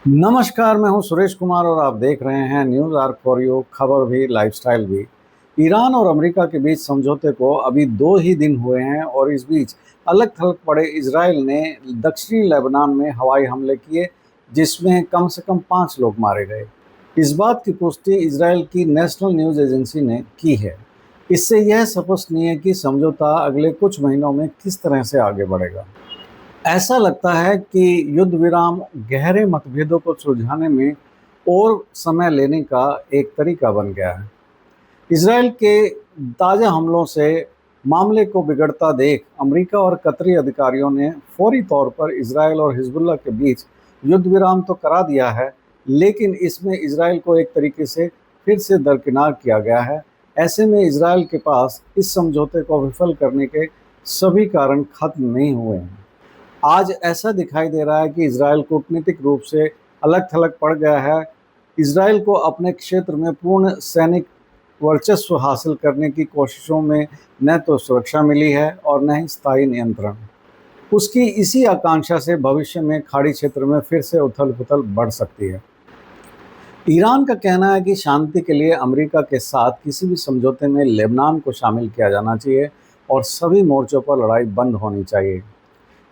नमस्कार, मैं हूं सुरेश कुमार और आप देख रहे हैं न्यूज़ आर्क फॉर यू, खबर भी लाइफस्टाइल भी। ईरान और अमेरिका के बीच समझौते को अभी 2 ही दिन हुए हैं और इस बीच अलग-थलग पड़े इजराइल ने दक्षिणी लेबनान में हवाई हमले किए, जिसमें कम से कम 5 लोग मारे गए। इस बात की पुष्टि इजराइल की नेशनल न्यूज़ एजेंसी ने की है। इससे यह स्पष्ट नहीं है कि समझौता अगले कुछ महीनों में किस तरह से आगे बढ़ेगा। ऐसा लगता है कि युद्ध विराम गहरे मतभेदों को सुलझाने में और समय लेने का एक तरीका बन गया है। इसराइल के ताज़ा हमलों से मामले को बिगड़ता देख अमेरिका और कतरी अधिकारियों ने फौरी तौर पर इसराइल और हिजबुल्लाह के बीच युद्ध विराम तो करा दिया है, लेकिन इसमें इसराइल को एक तरीके से फिर से दरकिनार किया गया है। ऐसे में इसराइल के पास इस समझौते को विफल करने के सभी कारण खत्म नहीं हुए हैं। आज ऐसा दिखाई दे रहा है कि इजराइल कूटनीतिक रूप से अलग-थलग पड़ गया है। इजराइल को अपने क्षेत्र में पूर्ण सैनिक वर्चस्व हासिल करने की कोशिशों में न तो सुरक्षा मिली है और न ही स्थायी नियंत्रण। उसकी इसी आकांक्षा से भविष्य में खाड़ी क्षेत्र में फिर से उथल-पुथल बढ़ सकती है। ईरान का कहना है कि शांति के लिए अमेरिका के साथ किसी भी समझौते में लेबनान को शामिल किया जाना चाहिए और सभी मोर्चों पर लड़ाई बंद होनी चाहिए।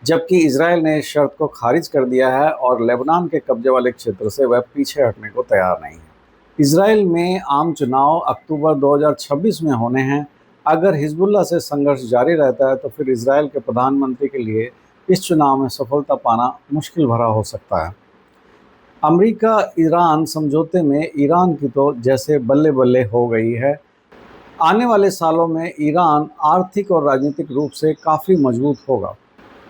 जबकि इजराइल ने इस शर्त को खारिज कर दिया है और लेबनान के कब्जे वाले क्षेत्र से वह पीछे हटने को तैयार नहीं है। इजराइल में आम चुनाव अक्टूबर 2026 में होने हैं। अगर हिजबुल्लाह से संघर्ष जारी रहता है तो फिर इजराइल के प्रधानमंत्री के लिए इस चुनाव में सफलता पाना मुश्किल भरा हो सकता है। अमेरिका ईरान समझौते में ईरान की तो जैसे बल्ले बल्ले हो गई है। आने वाले सालों में ईरान आर्थिक और राजनीतिक रूप से काफ़ी मजबूत होगा।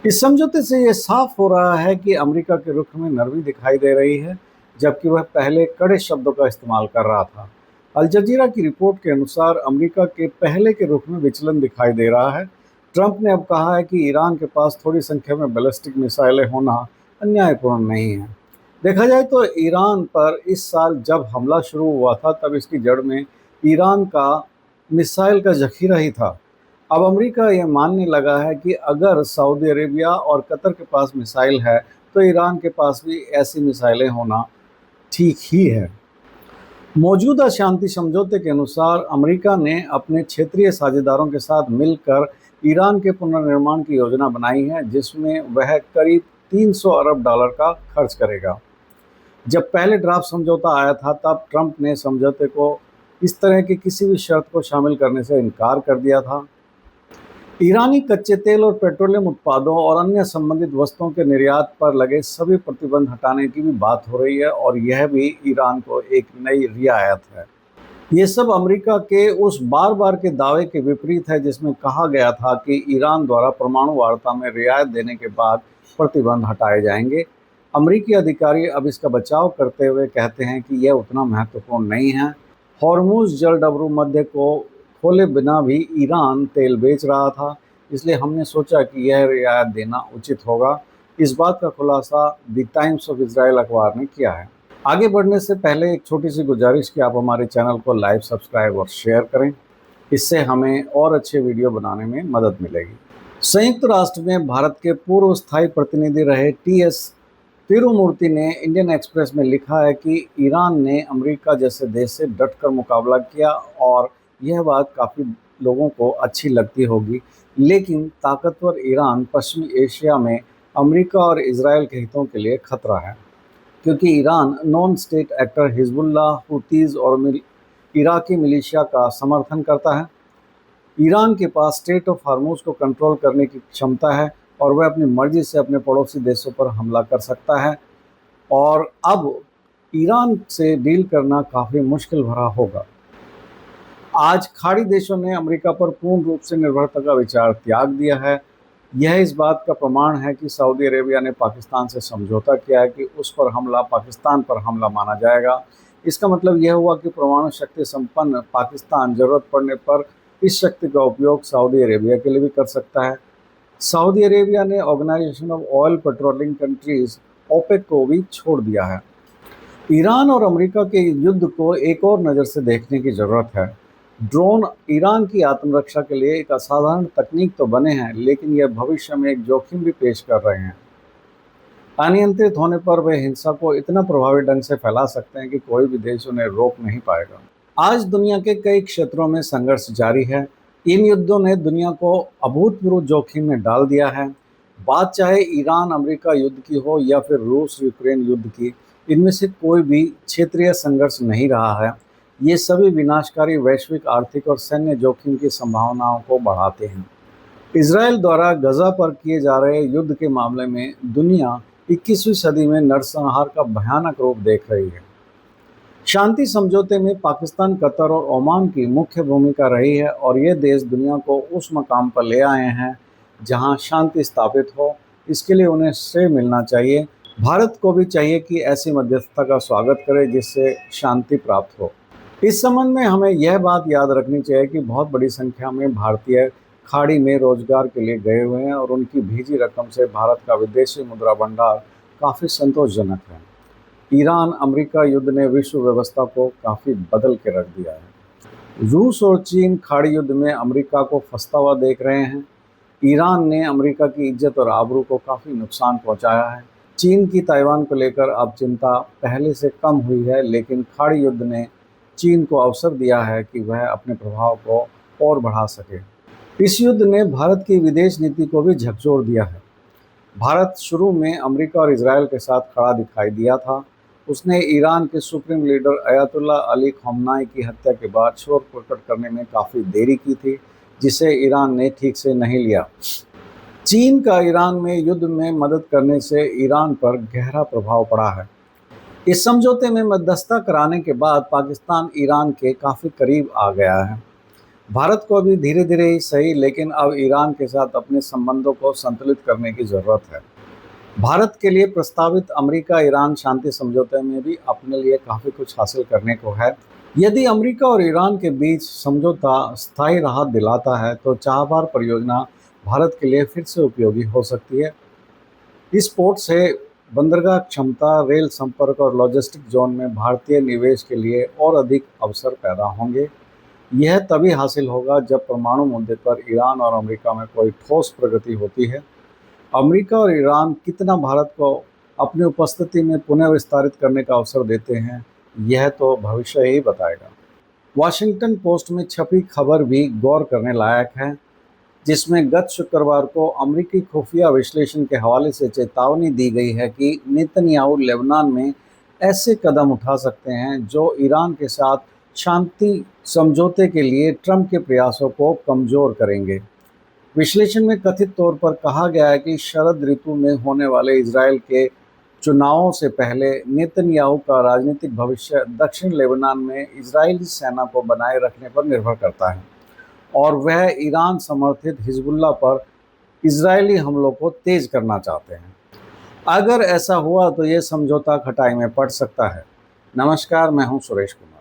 इस समझौते से ये साफ हो रहा है कि अमेरिका के रुख में नरमी दिखाई दे रही है, जबकि वह पहले कड़े शब्दों का इस्तेमाल कर रहा था। अल जजीरा की रिपोर्ट के अनुसार अमेरिका के पहले के रुख में विचलन दिखाई दे रहा है। ट्रंप ने अब कहा है कि ईरान के पास थोड़ी संख्या में बैलिस्टिक मिसाइलें होना अन्यायपूर्ण नहीं है। देखा जाए तो ईरान पर इस साल जब हमला शुरू हुआ था, तब इसकी जड़ में ईरान का मिसाइल का ज़ख़ीरा ही था। अब अमेरिका ये मानने लगा है कि अगर सऊदी अरेबिया और कतर के पास मिसाइल है, तो ईरान के पास भी ऐसी मिसाइलें होना ठीक ही है। मौजूदा शांति समझौते के अनुसार अमेरिका ने अपने क्षेत्रीय साझेदारों के साथ मिलकर ईरान के पुनर्निर्माण की योजना बनाई है, जिसमें वह करीब 300 अरब डॉलर का खर्च करेगा। जब पहले ड्राफ्ट समझौता आया था, तब ट्रंप ने समझौते को इस तरह की किसी भी शर्त को शामिल करने से इनकार कर दिया था। ईरानी कच्चे तेल और पेट्रोलियम उत्पादों और अन्य संबंधित वस्तुओं के निर्यात पर लगे सभी प्रतिबंध हटाने की भी बात हो रही है और यह भी ईरान को एक नई रियायत है। ये सब अमेरिका के उस बार-बार के दावे के विपरीत है, जिसमें कहा गया था कि ईरान द्वारा परमाणु वार्ता में रियायत देने के बाद प्रतिबंध हटाए जाएंगे। अमेरिकी अधिकारी अब इसका बचाव करते हुए कहते हैं कि यह उतना महत्वपूर्ण नहीं है। हॉर्मुज़ जलडबरू मध्य को खोले बिना भी ईरान तेल बेच रहा था, इसलिए हमने सोचा कि यह रियायत देना उचित होगा। इस बात का खुलासा द टाइम्स ऑफ इजराइल अखबार ने किया है। आगे बढ़ने से पहले एक छोटी सी गुजारिश कि आप हमारे चैनल को लाइक, सब्सक्राइब और शेयर करें। इससे हमें और अच्छे वीडियो बनाने में मदद मिलेगी। संयुक्त राष्ट्र में भारत के पूर्व स्थायी प्रतिनिधि रहे टी.एस. तिरुमूर्ति ने इंडियन एक्सप्रेस में लिखा है कि ईरान ने अमेरिका जैसे देश से डटकर मुकाबला किया और यह बात काफ़ी लोगों को अच्छी लगती होगी, लेकिन ताकतवर ईरान पश्चिमी एशिया में अमेरिका और इजराइल के हितों के लिए खतरा है, क्योंकि Iran non state actor Hezbollah, हुतीज़ और इराकी मिलिशिया का समर्थन करता है। ईरान के पास स्ट्रेट ऑफ हॉर्मुज़ को कंट्रोल करने की क्षमता है और वह अपनी मर्जी से अपने पड़ोसी देशों पर हमला कर सकता है और अब ईरान से डील करना काफ़ी मुश्किल भरा होगा। आज खाड़ी देशों ने अमेरिका पर पूर्ण रूप से निर्भरता का विचार त्याग दिया है। यह इस बात का प्रमाण है कि सऊदी अरेबिया ने पाकिस्तान से समझौता किया है कि उस पर हमला पाकिस्तान पर हमला माना जाएगा। इसका मतलब यह हुआ कि परमाणु शक्ति संपन्न पाकिस्तान ज़रूरत पड़ने पर इस शक्ति का उपयोग सऊदी अरेबिया के लिए भी कर सकता है। सऊदी अरेबिया ने organisation of oil petroleum countries OPEC को भी छोड़ दिया है। ईरान और अमेरिका के युद्ध को एक और नज़र से देखने की ज़रूरत है। ड्रोन ईरान की आत्मरक्षा के लिए एक असाधारण तकनीक तो बने हैं, लेकिन यह भविष्य में एक जोखिम भी पेश कर रहे हैं। अनियंत्रित होने पर वे हिंसा को इतना प्रभावी ढंग से फैला सकते हैं कि कोई भी देश उन्हें रोक नहीं पाएगा। आज दुनिया के कई क्षेत्रों में संघर्ष जारी है। इन युद्धों ने दुनिया को अभूतपूर्व जोखिम में डाल दिया है। बात चाहे ईरान अमेरिका युद्ध की हो या फिर रूस यूक्रेन युद्ध की, इनमें से कोई भी क्षेत्रीय संघर्ष नहीं रहा है। ये सभी विनाशकारी वैश्विक आर्थिक और सैन्य जोखिम की संभावनाओं को बढ़ाते हैं। इसराइल द्वारा गजा पर किए जा रहे युद्ध के मामले में दुनिया 21वीं सदी में नरसंहार का भयानक रूप देख रही है। शांति समझौते में पाकिस्तान, कतर और ओमान की मुख्य भूमिका रही है और ये देश दुनिया को उस मकाम पर ले आए हैं जहां शांति स्थापित हो। इसके लिए उन्हें श्रेय मिलना चाहिए। भारत को भी चाहिए कि ऐसी मध्यस्थता का स्वागत करे जिससे शांति प्राप्त हो। इस संबंध में हमें यह बात याद रखनी चाहिए कि बहुत बड़ी संख्या में भारतीय खाड़ी में रोजगार के लिए गए हुए हैं और उनकी भेजी रकम से भारत का विदेशी मुद्रा भंडार काफ़ी संतोषजनक है। ईरान अमेरिका युद्ध ने विश्व व्यवस्था को काफ़ी बदल के रख दिया है। रूस और चीन खाड़ी युद्ध में अमेरिका को फंसता हुआ देख रहे हैं। ईरान ने अमेरिका की इज्जत और आबरू को काफ़ी नुकसान पहुंचाया है। चीन की ताइवान को लेकर अब चिंता पहले से कम हुई है, लेकिन खाड़ी युद्ध ने चीन को अवसर दिया है कि वह अपने प्रभाव को और बढ़ा सके। इस युद्ध ने भारत की विदेश नीति को भी झकझोर दिया है। भारत शुरू में अमेरिका और इजरायल के साथ खड़ा दिखाई दिया था। उसने ईरान के सुप्रीम लीडर अयातुल्ला अली खamenei की हत्या के बाद शोर प्रकट करने में काफ़ी देरी की थी, जिसे ईरान ने ठीक से नहीं लिया। चीन का ईरान में युद्ध में मदद करने से ईरान पर गहरा प्रभाव पड़ा है। इस समझौते में मध्यस्थता कराने के बाद पाकिस्तान ईरान के काफ़ी करीब आ गया है। भारत को अभी धीरे धीरे ही सही, लेकिन अब ईरान के साथ अपने संबंधों को संतुलित करने की ज़रूरत है। भारत के लिए प्रस्तावित अमेरिका ईरान शांति समझौते में भी अपने लिए काफ़ी कुछ हासिल करने को है। यदि अमेरिका और ईरान के बीच समझौता स्थायी राहत दिलाता है तो चाबहार परियोजना भारत के लिए फिर से उपयोगी हो सकती है। इस पोर्ट से बंदरगाह क्षमता, रेल संपर्क और लॉजिस्टिक जोन में भारतीय निवेश के लिए और अधिक अवसर पैदा होंगे। यह तभी हासिल होगा जब परमाणु मुद्दे पर ईरान और अमेरिका में कोई ठोस प्रगति होती है। अमेरिका और ईरान कितना भारत को अपनी उपस्थिति में पुनः विस्तारित करने का अवसर देते हैं, यह तो भविष्य ही बताएगा। वाशिंगटन पोस्ट में छपी खबर भी गौर करने लायक है, जिसमें गत शुक्रवार को अमेरिकी खुफिया विश्लेषण के हवाले से चेतावनी दी गई है कि नेतन्याहू लेबनान में ऐसे कदम उठा सकते हैं जो ईरान के साथ शांति समझौते के लिए ट्रंप के प्रयासों को कमज़ोर करेंगे। विश्लेषण में कथित तौर पर कहा गया है कि शरद ऋतु में होने वाले इजरायल के चुनावों से पहले नेतन्याहू का राजनीतिक भविष्य दक्षिण लेबनान में इजरायली सेना को बनाए रखने पर निर्भर करता है और वह ईरान समर्थित हिजबुल्लाह पर इजरायली हमलों को तेज करना चाहते हैं। अगर ऐसा हुआ तो ये समझौता खटाई में पड़ सकता है। नमस्कार, मैं हूं सुरेश कुमार।